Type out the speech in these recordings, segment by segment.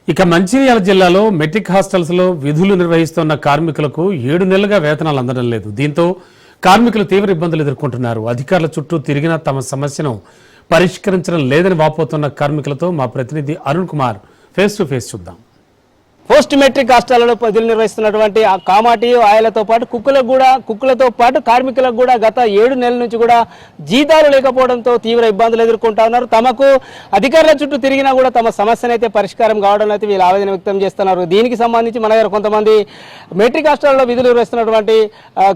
ఇక మంచిర్యాల జిల్లాలో మెట్రిక్ హాస్టల్స్లో విధులు నిర్వహిస్తున్న కార్మికులకు 7 నెలలుగా వేతనాలు అందడం లేదు. దీంతో కార్మికులు తీవ్ర ఇబ్బందులు ఎదుర్కొంటున్నారు. అధికారుల చుట్టూ తిరిగినా తమ సమస్యను పరిష్కరించడం లేదని వాపోతున్న కార్మికులతో మా ప్రతినిధి Arun Kumar face to face చూద్దాం. పోస్ట్ మెట్రిక్ హాస్టళ్లలో విధులు నిర్వహిస్తున్నటువంటి ఆ కామాటి ఆయలతో పాటు కుక్కులతో పాటు కార్మికులకు కూడా గత 7 నెలల నుంచి కూడా జీతాలు లేకపోవడంతో తీవ్ర ఇబ్బందులు ఎదుర్కొంటా ఉన్నారు. తమకు అధికారుల చుట్టూ తిరిగినా కూడా తమ సమస్యను అయితే పరిష్కారం కావడం అయితే వీళ్ళు ఆవేదన వ్యక్తం చేస్తున్నారు. దీనికి సంబంధించి మన దగ్గర కొంతమంది మెట్రిక్ హాస్టళ్లలో విధులు నిర్వహిస్తున్నటువంటి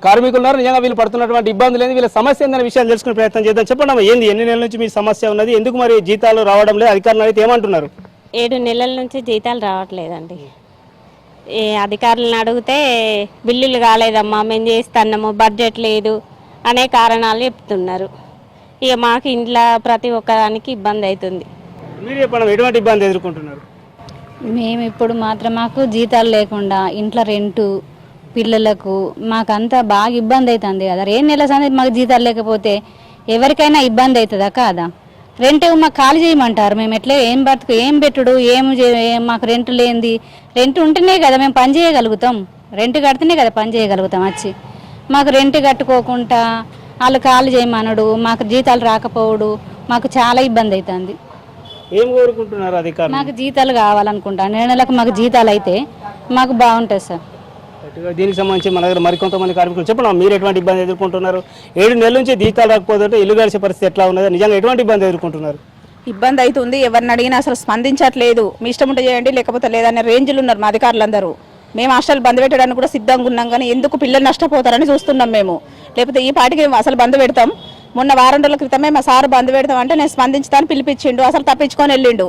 కార్మికులు ఉన్నారు. నిజంగా వీళ్ళు పడుతున్నటువంటి ఇబ్బందులు ఏంది, వీళ్ళ సమస్య ఏందనే విషయాలు తెలుసుకునే ప్రయత్నం చేద్దాం. చెప్పండి, ఏంది ఎన్ని నెలల నుంచి మీ సమస్య ఉన్నది, ఎందుకు మరి జీతాలు రావడం లేదు, అధికారులు అయితే ఏమంటున్నారు? 7 నెలల నుంచి జీతాలు రావట్లేదండి. అధికారులను అడిగితే బిల్లులు కాలేదమ్మా, మేము చేస్తున్నాము, బడ్జెట్ లేదు అనే కారణాలు చెప్తున్నారు. ఇక మాకు ఇంట్లో ప్రతి ఒక్కదానికి ఇబ్బంది అవుతుంది. మీరు చెప్పండి, ఎటువంటి ఇబ్బంది ఎదుర్కొంటున్నారు? మేము ఇప్పుడు మాత్రం మాకు జీతాలు లేకుండా ఇంట్లో రెంటు పిల్లలకు మాకంతా బాగా ఇబ్బంది అవుతుంది కదా. 2 నెలల సంది మాకు జీతాలు లేకపోతే ఎవరికైనా ఇబ్బంది అవుతుందా కాదా? రెంట్ మాకు ఖాళీ చేయమంటారు. మేము ఎట్లా ఏం బతుకు ఏం పెట్టుడు మాకు రెంట్ లేనిది. రెంట్ ఉంటేనే కదా మేము పని చేయగలుగుతాం, రెంట్ కడితేనే కదా పని చేయగలుగుతాం. వచ్చి మాకు రెంట్ కట్టుకోకుండా వాళ్ళు ఖాళీ చేయమనడు, మాకు జీతాలు రాకపోవడు, మాకు చాలా ఇబ్బంది అవుతుంది. ఏం కోరుకుంటున్నారు అధికారులు? మాకు జీతాలు కావాలనుకుంటాను. 2 నెలలకు మాకు జీతాలు అయితే మాకు బాగుంటుంది సార్. దీనికి సంబంధించి మన దగ్గర మరికొంతమంది కార్మికులు చెప్పండి, మీరు ఎటువంటి ఇబ్బంది ఎదుర్కొంటున్నారు? 7 నెలల నుంచి జీతాలు రాకపోతే ఇల్లు గడిచే పరిస్థితి ఎట్లా ఉన్నది, నిజంగా ఎటువంటి ఇబ్బంది ఎదుర్కొంటున్నారు? ఇబ్బంది అవుతుంది. ఎవరిని అడిగినా అసలు స్పందించట్లేదు. మీ ఇష్టం ఉంటే చేయండి లేకపోతే లేదనే రేంజ్లు ఉన్నారు మా అధికారులందరూ. మేము హాస్టల్ బంద్ పెట్టడానికి కూడా సిద్ధంగా ఉన్నాం, కానీ ఎందుకు పిల్లలు నష్టపోతారని చూస్తున్నాం మేము. లేకపోతే ఈ పాటికి అసలు బంద్ పెడతాం. మొన్న వారం రోజుల క్రితమే మా సార్ బంద్ పెడతాం అంటే నేను స్పందించుతాను పిలిపించిండు, అసలు తప్పించుకొని వెళ్ళిండు.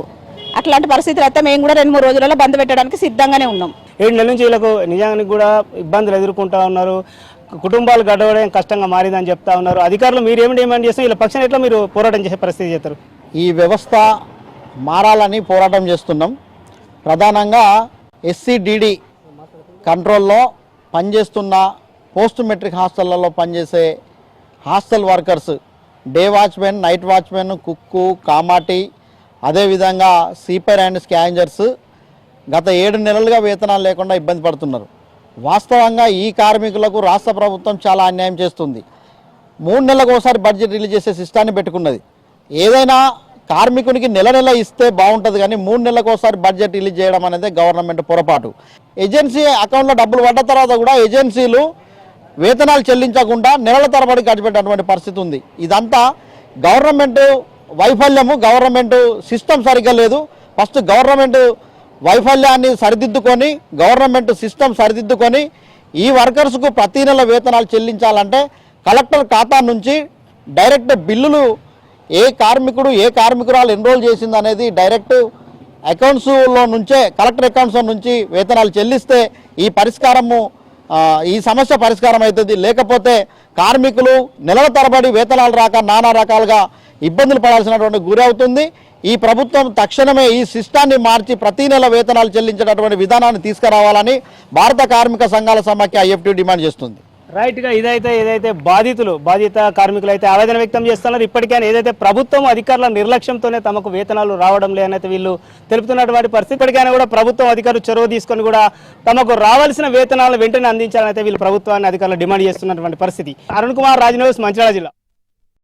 అట్లాంటి పరిస్థితులు అయితే మేము కూడా 2-3 రోజులలో బంద్ పెట్టడానికి సిద్ధంగానే ఉన్నాం. 7 నెలల నుంచి వీళ్ళకు నిజానికి కూడా ఇబ్బందులు ఎదుర్కొంటా ఉన్నారు. కుటుంబాలు గడవడం కష్టంగా మారిందని చెప్తా ఉన్నారు. అధికారులు మీరు ఏమి డిమాండ్ చేస్తున్నారు? వీళ్ళ పక్షాన ఎట్లా మీరు పోరాటం చేసే పరిస్థితి చేస్తారు? ఈ వ్యవస్థ మారాలని పోరాటం చేస్తున్నాం. ప్రధానంగా SCDD కంట్రోల్లో పనిచేస్తున్న పోస్ట్ మెట్రిక్ హాస్టళ్లలో పనిచేసే hostel workers, day watchmen, night watchmen, cook, కామాటి, అదేవిధంగా స్వీపర్ అండ్ స్కావెంజర్స్ గత 7 నెలలుగా వేతనాలు లేకుండా ఇబ్బంది పడుతున్నారు. వాస్తవంగా ఈ కార్మికులకు రాష్ట్ర ప్రభుత్వం చాలా అన్యాయం చేస్తుంది. 3 నెలలకు ఒకసారి బడ్జెట్ రిలీజ్ చేసే సిస్టాన్ని పెట్టుకున్నది. ఏదైనా కార్మికునికి నెల ఇస్తే బాగుంటుంది, కానీ 3 నెలలకు ఒకసారి బడ్జెట్ రిలీజ్ చేయడం అనేది గవర్నమెంట్ పొరపాటు. ఏజెన్సీ అకౌంట్లో డబ్బులు పడ్డ తర్వాత కూడా ఏజెన్సీలు వేతనాలు చెల్లించకుండా నెలల తరబడి గడిపెట్టేటువంటి పరిస్థితి ఉంది. ఇదంతా గవర్నమెంట్ వైఫల్యము. గవర్నమెంట్ సిస్టమ్ సరిగ్గా లేదు. ఫస్ట్ గవర్నమెంట్ వైఫల్యాన్ని సరిదిద్దుకొని, గవర్నమెంట్ సిస్టమ్ సరిదిద్దుకొని ఈ వర్కర్స్కు ప్రతి నెల వేతనాలు చెల్లించాలంటే కలెక్టర్ ఖాతా నుంచి డైరెక్ట్ బిల్లులు ఏ కార్మికురాలు ఎన్రోల్ చేసింది అనేది డైరెక్ట్ అకౌంట్స్లో నుంచే, కలెక్టర్ అకౌంట్స్ నుంచి వేతనాలు చెల్లిస్తే ఈ సమస్య పరిష్కారం అవుతుంది. లేకపోతే కార్మికులు నెలల తరబడి వేతనాలు రాక నానా రకాలుగా ఇబ్బందులు పడాల్సినటువంటి గురి అవుతుంది. ఈ ప్రభుత్వం తక్షణమే ఈ సిస్టాన్ని మార్చి ప్రతి నెల వేతనాలు చెల్లించేటటువంటి విధానాన్ని తీసుకురావాలని భారత కార్మిక సంఘాల సమాఖ్య IFT డిమాండ్ చేస్తుంది. రైట్గా ఏదైతే బాధిత కార్మికులు అయితే ఆవేదన వ్యక్తం చేస్తున్నారు. ఇప్పటికైనా ఏదైతే ప్రభుత్వం అధికారుల నిర్లక్ష్యంతోనే తమకు వేతనాలు రావడం లేనైతే వీళ్ళు తెలుపుతున్నటువంటి పరిస్థితి. ఇప్పటికైనా కూడా ప్రభుత్వం అధికారులు చొరవ తీసుకొని కూడా తమకు రావాల్సిన వేతనాలు వెంటనే అందించాలని అయితే వీళ్ళు ప్రభుత్వాన్ని అధికారులు డిమాండ్ చేస్తున్నటువంటి పరిస్థితి. అరుణ్ కుమార్, రాజ్ న్యూస్, మంచిర్యాల జిల్లా.